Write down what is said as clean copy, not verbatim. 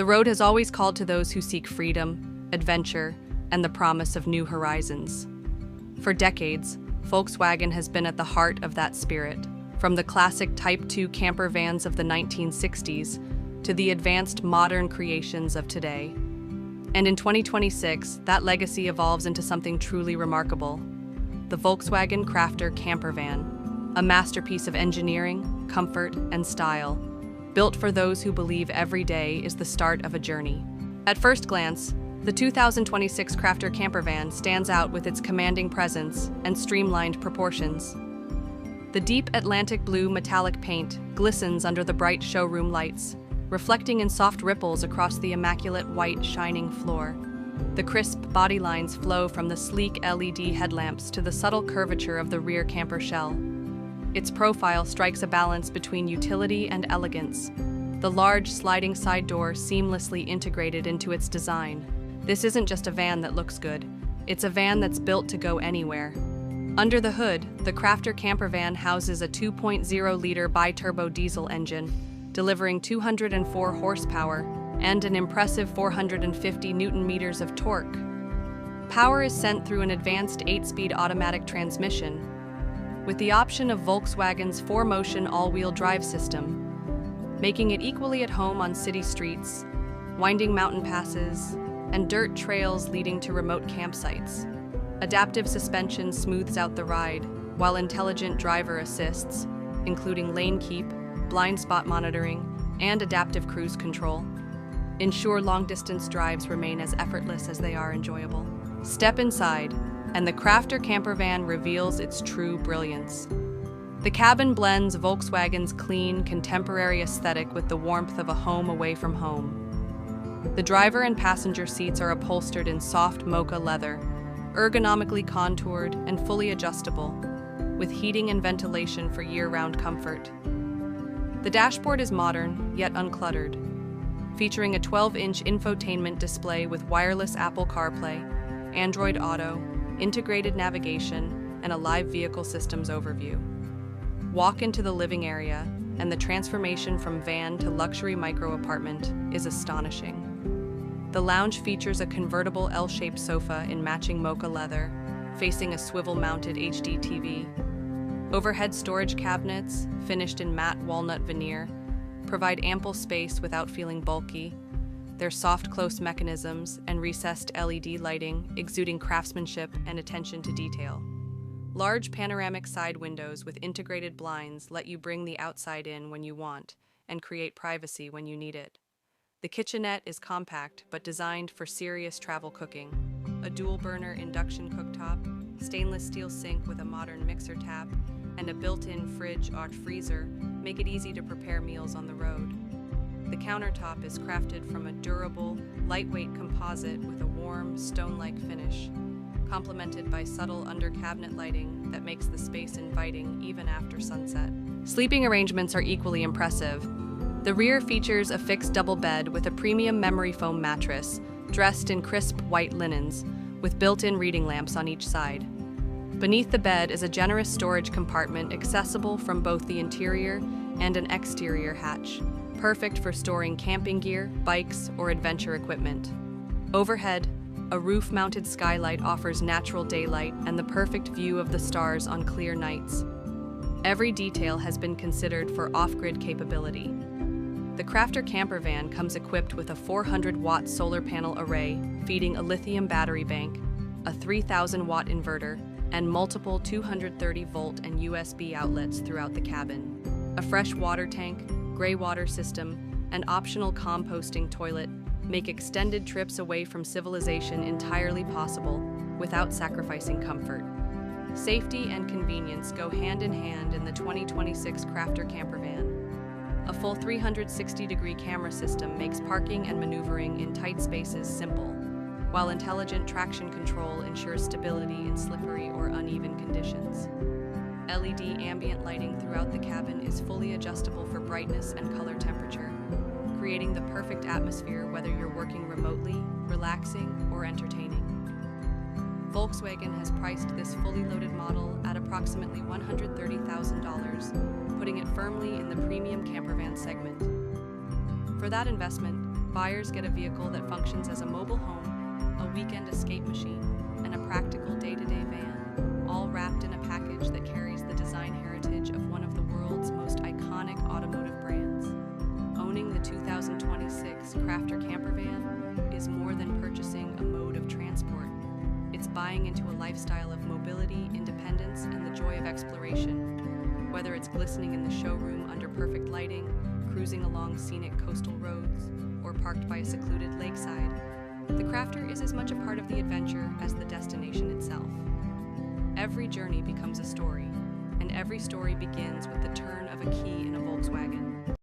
The road has always called to those who seek freedom, adventure, and the promise of new horizons. For decades, Volkswagen has been at the heart of that spirit, from the classic Type 2 camper vans of the 1960s to the advanced modern creations of today. And in 2026, that legacy evolves into something truly remarkable: the Volkswagen Crafter Campervan, a masterpiece of engineering, comfort, and style, built for those who believe every day is the start of a journey. At first glance, the 2026 Crafter Campervan stands out with its commanding presence and streamlined proportions. The deep Atlantic blue metallic paint glistens under the bright showroom lights, reflecting in soft ripples across the immaculate white shining floor. The crisp body lines flow from the sleek LED headlamps to the subtle curvature of the rear camper shell. Its profile strikes a balance between utility and elegance, the large sliding side door seamlessly integrated into its design. This isn't just a van that looks good, it's a van that's built to go anywhere. Under the hood, the Crafter Campervan houses a 2.0-liter bi-turbo diesel engine, delivering 204 horsepower and an impressive 450 Newton-meters of torque. Power is sent through an advanced 8-speed automatic transmission, with the option of Volkswagen's 4-motion all-wheel drive system, making it equally at home on city streets, winding mountain passes, and dirt trails leading to remote campsites. Adaptive suspension smooths out the ride, while intelligent driver assists, including lane keep, blind spot monitoring, and adaptive cruise control, ensure long-distance drives remain as effortless as they are enjoyable. Step inside, and the Crafter Campervan reveals its true brilliance. The cabin blends Volkswagen's clean, contemporary aesthetic with the warmth of a home away from home. The driver and passenger seats are upholstered in soft mocha leather, ergonomically contoured and fully adjustable, with heating and ventilation for year-round comfort. The dashboard is modern, yet uncluttered, featuring a 12-inch infotainment display with wireless Apple CarPlay, Android Auto, integrated navigation, and a live vehicle systems overview. Walk into the living area, and the transformation from van to luxury micro-apartment is astonishing. The lounge features a convertible L-shaped sofa in matching mocha leather, facing a swivel-mounted HD TV. Overhead storage cabinets, finished in matte walnut veneer, provide ample space without feeling bulky. Their soft close mechanisms and recessed LED lighting exuding craftsmanship and attention to detail. Large panoramic side windows with integrated blinds let you bring the outside in when you want and create privacy when you need it. The kitchenette is compact but designed for serious travel cooking. A dual-burner induction cooktop, stainless steel sink with a modern mixer tap, and a built-in fridge or freezer make it easy to prepare meals on the road. The countertop is crafted from a durable, lightweight composite with a warm, stone-like finish, complemented by subtle under-cabinet lighting that makes the space inviting even after sunset. Sleeping arrangements are equally impressive. The rear features a fixed double bed with a premium memory foam mattress, dressed in crisp white linens, with built-in reading lamps on each side. Beneath the bed is a generous storage compartment accessible from both the interior and an exterior hatch, perfect for storing camping gear, bikes, or adventure equipment. Overhead, a roof-mounted skylight offers natural daylight and the perfect view of the stars on clear nights. Every detail has been considered for off-grid capability. The Crafter Campervan comes equipped with a 400-watt solar panel array feeding a lithium battery bank, a 3,000-watt inverter, and multiple 230-volt and USB outlets throughout the cabin. A fresh water tank, gray water system, and optional composting toilet make extended trips away from civilization entirely possible without sacrificing comfort. Safety and convenience go hand in hand in the 2026 Crafter Campervan. A full 360-degree camera system makes parking and maneuvering in tight spaces simple, while intelligent traction control ensures stability in slippery or uneven conditions. LED ambient lighting throughout the cabin is fully adjustable for brightness and color temperature, creating the perfect atmosphere whether you're working remotely, relaxing, or entertaining. Volkswagen has priced this fully loaded model at approximately $130,000, putting it firmly in the premium campervan segment. For that investment, Buyers get a vehicle that functions as a mobile home, a weekend escape machine, and a practical day-to-day van, all wrapped in a package that carries the design heritage of one of the world's most iconic automotive brands. Owning the 2026 Crafter Campervan is more than purchasing a mode of transport. It's buying into a lifestyle of mobility, independence, and the joy of exploration. Whether it's glistening in the showroom under perfect lighting, cruising along scenic coastal roads, or parked by a secluded lakeside, the Crafter is as much a part of the adventure as the destination itself. Every journey becomes a story, and every story begins with the turn of a key in a Volkswagen.